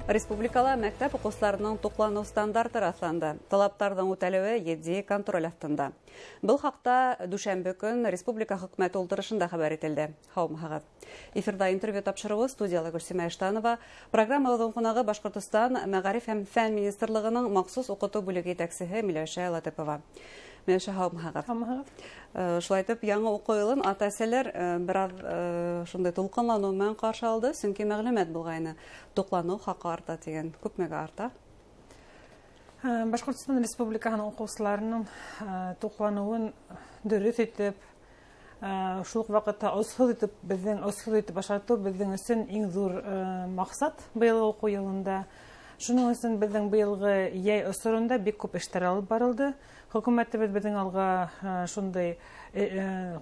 Республикала мәктәп укучыларының туклану стандарты расланды. Талаптарның үтәлүе етди контроль астында. Был хакта дүшәмбе көн республика хөкүмәте утырышында хәбәр ителде. Һаумыгыз. Эфирда интервью тапшыруы студиялы Гөлсимә Эштанова, программабыздың кунагы Башкортстан Мәгариф һәм фән министрлыгының махсус укыту бүлеге итәкчесе Миләүшә Латыпова. Миләүшә, һаумыгыз. Шулай итеп, яңа уку елын ата-әсәләр бераз шундай тулкынлану белән каршы алды, чөнки мәгълүмат булгайны. Туклану хакы арта дигән күпмегә арта? Башкортстан Республикаһының укучыларының туклануын дөрес итеп, шул ук вакытта осхыл итеп ашату безнең өчен иң зур максат быелгы уку елында. Шуның өчен безнең быелгы яй осырында бик күп эшләр алып барылды. Хөкүмәтебез безнең алга шундай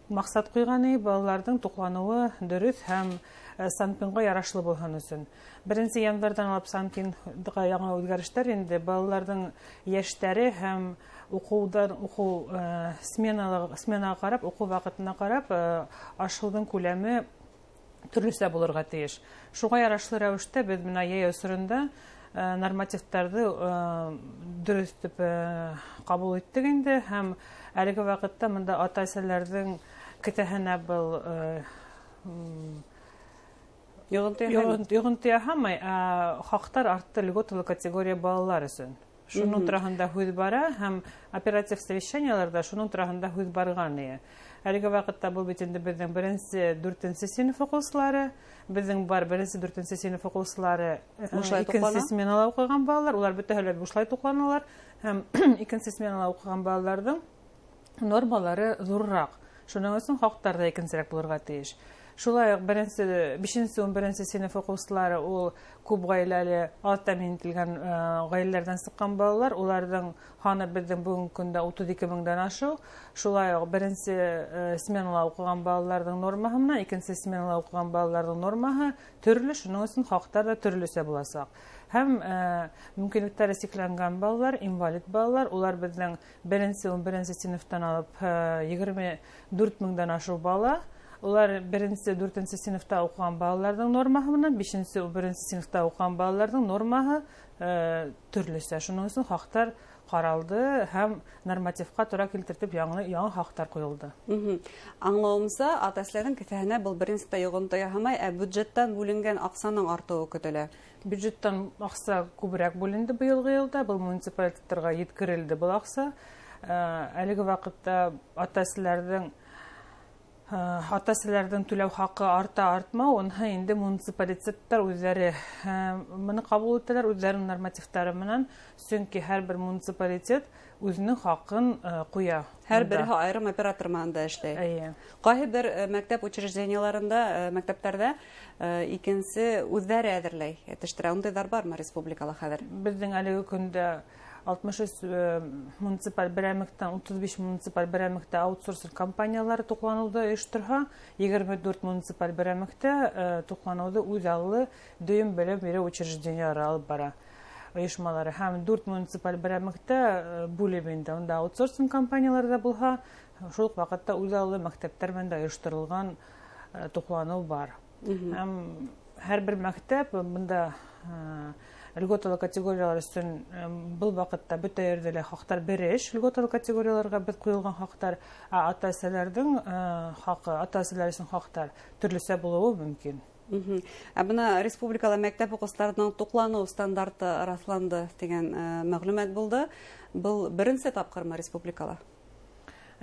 максат куйган, балаларның туклануы дөрес һәм Санпинга ярашлы булган өчен. 1 январьдан алып Санпинга яңа үзгәрешләр инде балаларның яшьтәре һәм уку сменага карап, уку вакытына карап, ашылдың күләме төрлесе булырга тиеш. Шуңа ярашлы рәвештә без менә яй осырында нормативтарды дөрес итеп кабул иттек инде һәм әлеге вакытта монда ата-әсәләрнең көтәһенә был йогынтыя һәммәй хактар артты льготалы категория балалар өчен. Шуның турында һүз бара һәм оператив совещаниеларда шуның турында һүз барган иде. Әлеге вакытта бу бит инде безнең 1-4 сыйныф укучылары, безнең бар 1-4 сыйныф укучылары 2 сменала укыган балалар, улар бөтәһеләр бушлай тукланалар һәм 2 сменала укыган балаларның нормалары зуррак. Шуның өчен хактар да икенчерәк булырга тиеш. Шулай ук 5-11 сыйныф укучылары ул күп гаиләле аз тәэмин ителгән гаиләләрдән сыккан балалар, уларның ханы безнең бүгенге көндә 32 меңдән ашу. Шулай ук 1 сменала укыган балаларның нормаһы менән 2 сменала укыган балаларның нормаһы төрле, шуның өчен хактар да төрлесе булачак. Һәм мөмкинлекләре чикләнгән балалар, инвалид балалар, улар безнең 1-11 сыйныфтан алып 24 меңдән ашу бала. Улар 1-4 сыйныфта укыган балаларның нормаһы менән 5-11 сыйныфта укыган балаларның нормаһы төрлесе. Шуның өчен хактар каралды һәм нормативка туры килтертеп яңа хактар куелды. Аңлавымса, ата-әсәләрнең кефәһенә был 1-нче йогынты яһамай, бюджеттан бүленгән аксаның артуы көтелә. Бюджеттан акса күбрәк бүленде быелгы елда, был муниципалитетларга yetkirилде был акса. Әлеге вакытта ата-әсәләрнең түләү хакы артмау, онһа инде муниципалитеттар үзләре моны кабул итәләр үзләренең нормативтары менән, чөнки һәрбер муниципалитет үзенең хакын куя. Һәрбер айрым оператор менән эшләй. Кайбер мәктәп учреждениеларында, мәктәпләрдә икенче үзләре әзерләй. Yetiştirә. Ундыйлар бармы республикала хәзер? Безнең әлеге көндә 63 муниципаль берәмектән 35 муниципаль берәмектә аутсорсинг компаниялары туклануды оештырса, 24 муниципаль берәмектә туклануды үзаллы дөем белем бирү учрежденияләре алып бара. Оешмалары һәм 4 муниципаль берәмектә бүлемендә анда аутсорсинг компаниялары булса, шул вакытта үзаллы мәктәптәр белән оештырылган туклану бар. Һәм һәрбер мәктәп монда льготалы категориялар өчен был вакытта бөтә ердә хактар береш, льготалы категорияларга бит куелган хактар, ата-әсәләрнең хакы, ата-әсәләр өчен хактар төрлесе булуы мөмкин. Бына республикала мәктәп укучыларының туклану стандарты расланды дигән мәгълүмат булды. Был 1-нче тапкырмы республикала?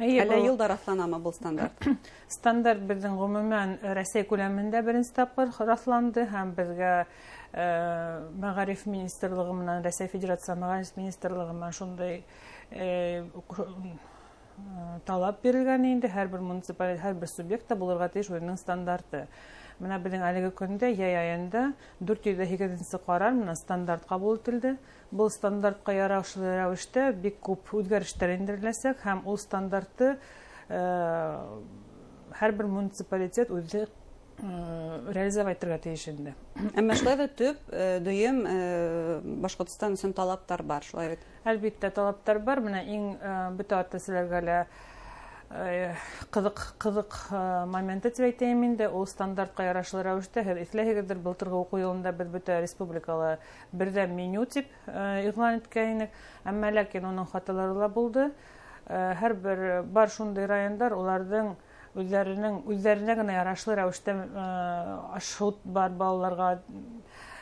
Әллә елда расланамы был стандарт? Стандарт безнең гомумән Россия күләмендә 1-нче тапкыр расланды һәм безгә Мәгариф министрлыгы менән Россия Федерация Мәгариф министрлыгы менән шундай талап бирелгән инде, һәрбер муниципалитет, һәрбер субъектта булырга тиеш үзенең стандарты. Менә безнең әлеге көндә яй аенда 408 карар менән стандарт кабул ителде. Бұл стандартка ярашлы рәвештә бик күп үзгәрешләр индереләсәк һәм ул стандартты һәрбер муниципалитет үзе реализовать итәргә тиеш инде. Әмма шулай да төп дөем Башкортстан өчен талаптар бар, шулай бит. Әлбәттә талаптар бар. Менә иң бөтә ата-әсәләргә кызык моменты дип әйтәм инде. Ул стандартка ярашлы рәвештә исләһегездер, былтыргы уку елында без бөтә республикалы бердәм меню дип игълан иткән идек. Әмма ләкин уның хаталары ла булды. Һәрбер бар шундый райондар, уларның үзләренә генә ярашлы рәвештә ашу бар балаларга.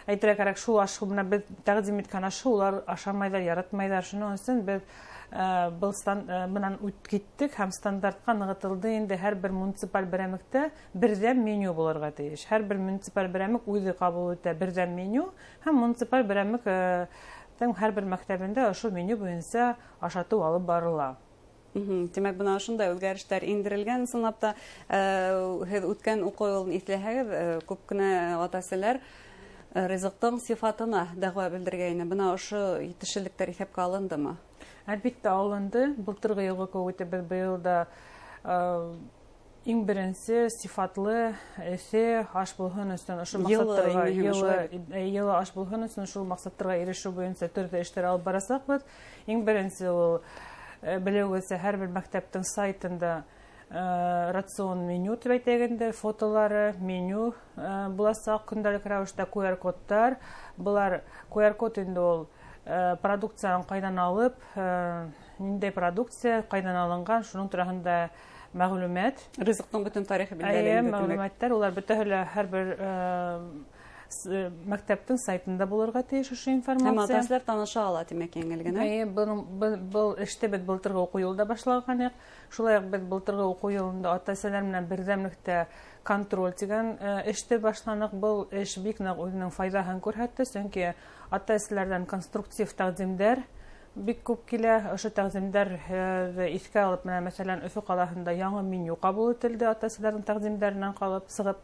Әйтергә кирәк, шул ашу менә без тәкъдим иткән ашу улар ашамайдар, яратмайдар. Шуның өчен без бынан үткиттек һәм стандартка ныгытылды. Инде һәрбер муниципаль берәмектә бердәм меню булырга тиеш. Һәрбер муниципаль берәмек үзе кабул итә бердәм меню һәм муниципаль берәмек һәрбер мәктәбендә ошо меню буенча ашату алып барыла. Демәк, бына шундай үзгәрешләр индерелгән. Сынапта һез үткән уку елын исләһәгез, күп кенә ата-әсәләр ризыктың сифатына дәгъва белдергән. Бына ошо итешеллектәр исәпкә алындымы? Әлбиттә алынды. Былтыргы елгы кебек без быел да иң беренче сифатлы эсе аш булган өчен ошо максаттарга елы аш булган өчен шул максаттарга ирешү буенча төрле эшләр алып барасакбыз. Иң беренче ул беләүгезчә һәрбер мәктәптең сайтында рацион меню дип әйтәгәндә фотолары, меню буласак, көндәлек рәвештә QR-кодтар. Булар QR-код инде ул продукцияны кайдан алып, ниндәй продукция кайдан алынган, шуның турында мәгълүмат. Ризыктың бөтен тарихы билгеләнгән. Мәгълүматлар, улар бөтенләй һәрбер мәктәптең сайтында булырга тиеш ошо информация. Һәм ата-әсәләр таныша ала димәк еңелгенә. Бу эште без былтыргы уку елында башлаган идек. Шулай ук без былтыргы уку елында ата-әсәләр белән бердәмлектә контроль дигән эште башланык. Бу эш бик нык үзенең файдасын күрсәтте, чөнки ата-әсәләрдән конструктив тәкъдимнәр бик күп килә. Ошо тәкъдимнәр искә алып, мәсәлән, Өфө каласында яңа меню кабул ителде ата-әсәләрнең тәкъдимнәреннән калып сыгып.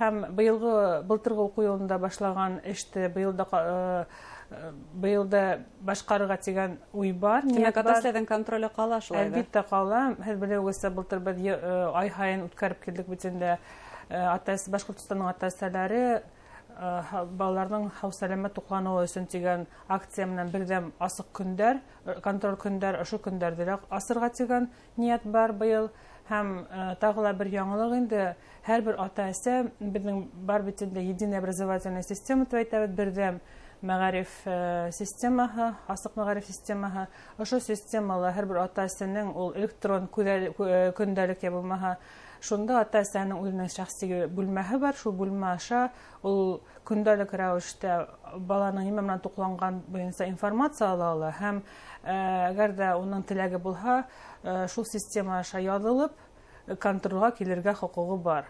Һәм былтыргы уку елында башлаган эште быел да башкарырга дигән уй бар. Демәк, ата-әсәләрдән контроле кала шулай да. Әлбиттә кала. Һәр беләүгезчә былтыр без ай һайын үткәреп килдек бит инде. Башкортстанның ата-әсәләре балаларның һау-сәламәт туклануы өчен дигән акция менән бердәм асык көндәр, контроль көндәр, ошо көндәрдә асырга дигән ният бар быел. Һәм тагыла бер яңалык инде. Һәрбер ата-әсә безнең бар бит инде единая образовательная система дип әйтәбез, бердәм мәгариф системаһы, асык мәгариф системаһы. Ошо системала һәрбер ата-әсәнең ул электрон көндәлек я булмаһа, шунда ата-әсәнең үзенең шәхси бүлмәһе бар. Шул бүлмә аша ул көндәлек рәвештә баланың нимә белән тукланган буенча информация ала ала. Һәм әгәр дә уның теләге булһа, шул система аша язылып контрольгә килергә хокугы бар.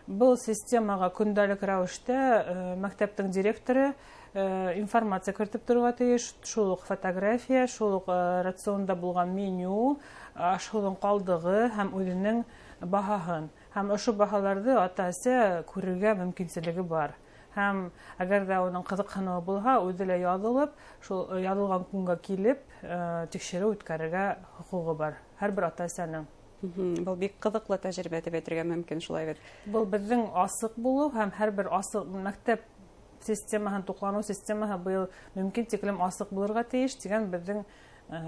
Бұл системага көндәлек рәвештә мәктәптең директоры информация кертеп торырга тиеш. Шул ук фотография, шул ук рационда булган меню, ашуның калдыгы һәм үзенең баһаһын. Һәм ошо баһаларны ата-әсә күрергә мөмкинчелеге бар. Һәм әгәр дә уның кызыксынуы булһа, үзе лә язылып, шул язылган көнгә килеп, тикшерү үткәрергә хокугы бар. Һәрбер ата-әсәнең. Бұл бик кызыклы тәҗрибә дип әйтергә мөмкин, шулай бит. Бұл безнең асык булу һәм һәрбер асык мәктәп системаһын туклану системаһы быел мөмкин тиклем асык булырга тиеш дигән безнең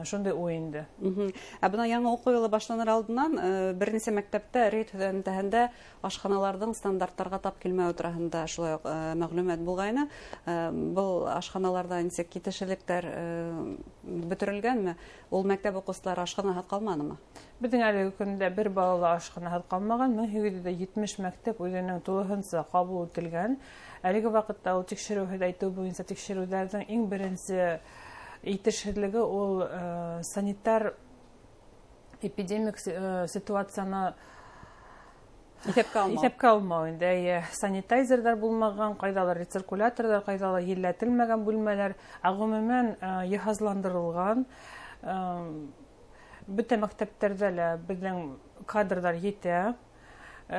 шундай уй инде. Бына яңа уку елы башланыр алдыннан берничә мәктәптә рейд һөнәрендә ашханаларның стандартларга тап килмәү турында шулай ук мәгълүмат булгайны. Бұл ашханаларда ничек китешелектәр бөтерелгәнме? Ул мәктәп укучылары ашханага калмадымы? Безнең әлеге көндә бер балалы ашханага калмаган. 1770 мәктәп үзенең тулыһынча кабул ителгән. Әлеге вакытта ул тикшерү әйтү буенча тикшерүләрнең иң беренче итешһезлеге ул санитар эпидемик ситуацияны исәпкә алмау инде. Санитайзердар булмаган, кайдалар рециркуляторлар, кайдалар елләтелмәгән бүлмәләр, гомумән җиһазландырылган. Бөтен мәктәпләрдә лә безнең кадрдар җитә.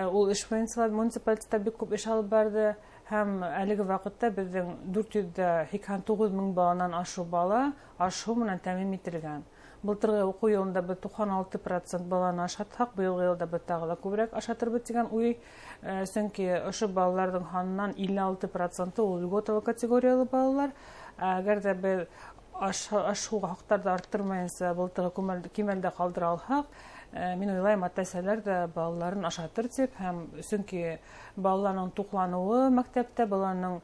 Ул эш буенча муниципалитетта бик күп эш алып барды. Һәм әлеге вакытта безнең 489 мең баланан ашу бала ашу менән тәэмин ителгән. Былтыргы уку елында без 96% баланы ашаттык, быелгы елда без тагы да күбрәк ашатырбыз дигән уй. Чөнки ошо балаларның ханынан 56% ул льготалы категориялы балалар. Әгәр дә без ашуға хактарды арттырмайынса, былтыгы кимәлдә калдыра алсак, мин уйлайм, ата-әсәләр дә балаларын ашатыр дип, һәм чөнки балаларның туклануы мәктәптә балаларның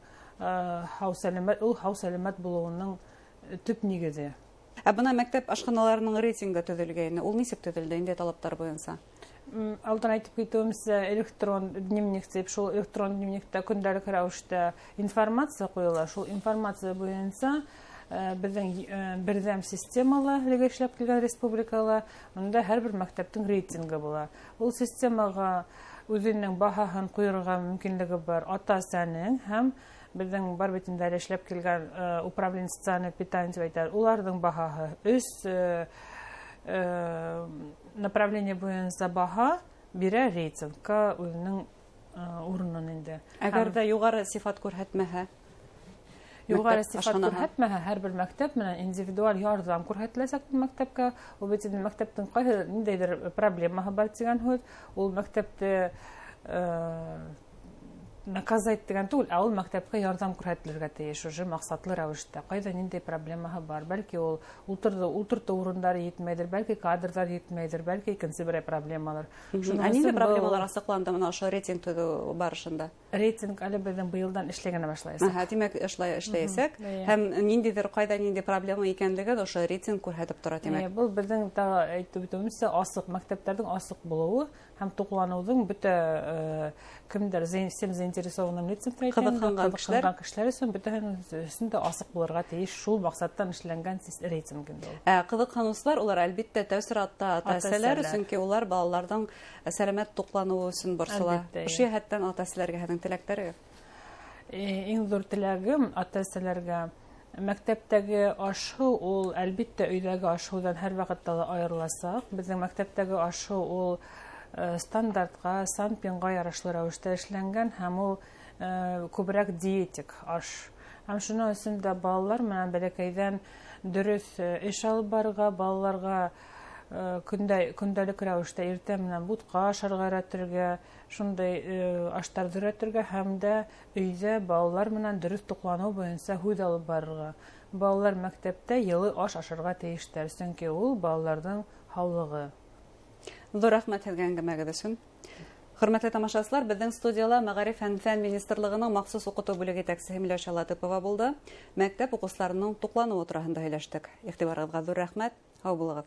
хау-сәламәт булуының төп нигезе. Бына мәктәп ашханаларының рейтингы төзелгәйне. Ул нисек төзелде инде талаптар буенча? Алдан әйтеп китүемчә, электрон дневник дип, шул электрон дневникта көндәлек рәвештә информация куела. Шул информация буенча безнең бердәм системалы эшләп килгән республикала, монда һәрбер мәктәптең рейтингы була. Ул системага үзенең баһасын куярга мөмкинлеге бар ата-әсәнең һәм безнең бар битендә эшләп килгән управление социального питания дип әйтәләр. Уларның баһасы үз направление буенча баһа бирә рейтингка үзенең урынын инде. Әгәр дә югары сифат күрһәтмәһә, югары сифат күрһәтмәһә, һәрбер мәктәп менән индивидуаль ярдәм күрһәтеләсәк мәктәпкә, ул бит инде мәктәптең кайсы ниндидер проблемаһы бар дигән һүз, ул мәктәпте наказать дигән түгел, ул мәктәпкә ярдәм күрһәтелергә тиеш, уже максатлы рәвештә. Кайда нинди проблемаһы бар? Бәлки ул утырту урыннары җитмәйдер, бәлки кадрлар җитмәйдер, бәлки икенче бер проблемалар. Нинди проблемалар асыкланды моны ошо рейтинг төзү барышында? Рейтинг әле безнең быелдан эшләгәнә башлайбыз. Димәк, эшләйсәк, һәм ниндидер кайда нинди проблема икәнлеген ошо рейтинг күрһәтеп тора, димәк. Бу безнең әйтеп үтүебезчә асык мәктәпләрнең асык булуы һәм туклануның бөтә кемдер заинтересованным лицам кызыккан кешеләр өчен бөтенесендә асык булырга тиеш, шул максаттан эшләнгән рейтинг инде. Кызыкканучылар улар әлбәттә тәэсиратта ата-әсәләр, чөнки улар балаларның сәламәт туклануы өчен борсыла. Ошо яһәттән ата-әсәләргә һәм теләкләре. Иң зур теләгем ата-әсәләргә мәктәптәге ашу ул әлбәттә өйдәге ашудан һәрвакытта аерыласак, безнең мәктәптәге ашу ул стандартка, санпинга ярашлы рәвештә эшләнгән һәм ул күбрәк диетик аш. Һәм шуның өчен дә балалар менән бәләкәйдән дөрес эш алып барырга, балаларга көндәлек рәвештә иртә менән бутка ашарга өйрәтергә, шундай аштар өйрәтергә һәм дә өйдә балалар менән дөрес туклану буенча һүз алып барырга. Балалар мәктәптә йылы аш ашарга тиештәр, чөнки ул балаларның һаулыгы. Зур рәхмәт сезгә әңгәмәгез өчен. Хөрмәтле тамашачылар, безнең студиялә Мәгариф һәм фән министрлыгының махсус укыту бүлеге итәкчесе Миләүшә Латыпова булды. Мәктәп укучыларының туклануы турында һөйләштек. Игътибарыгызга зур рәхмәт. Һау булыгыз.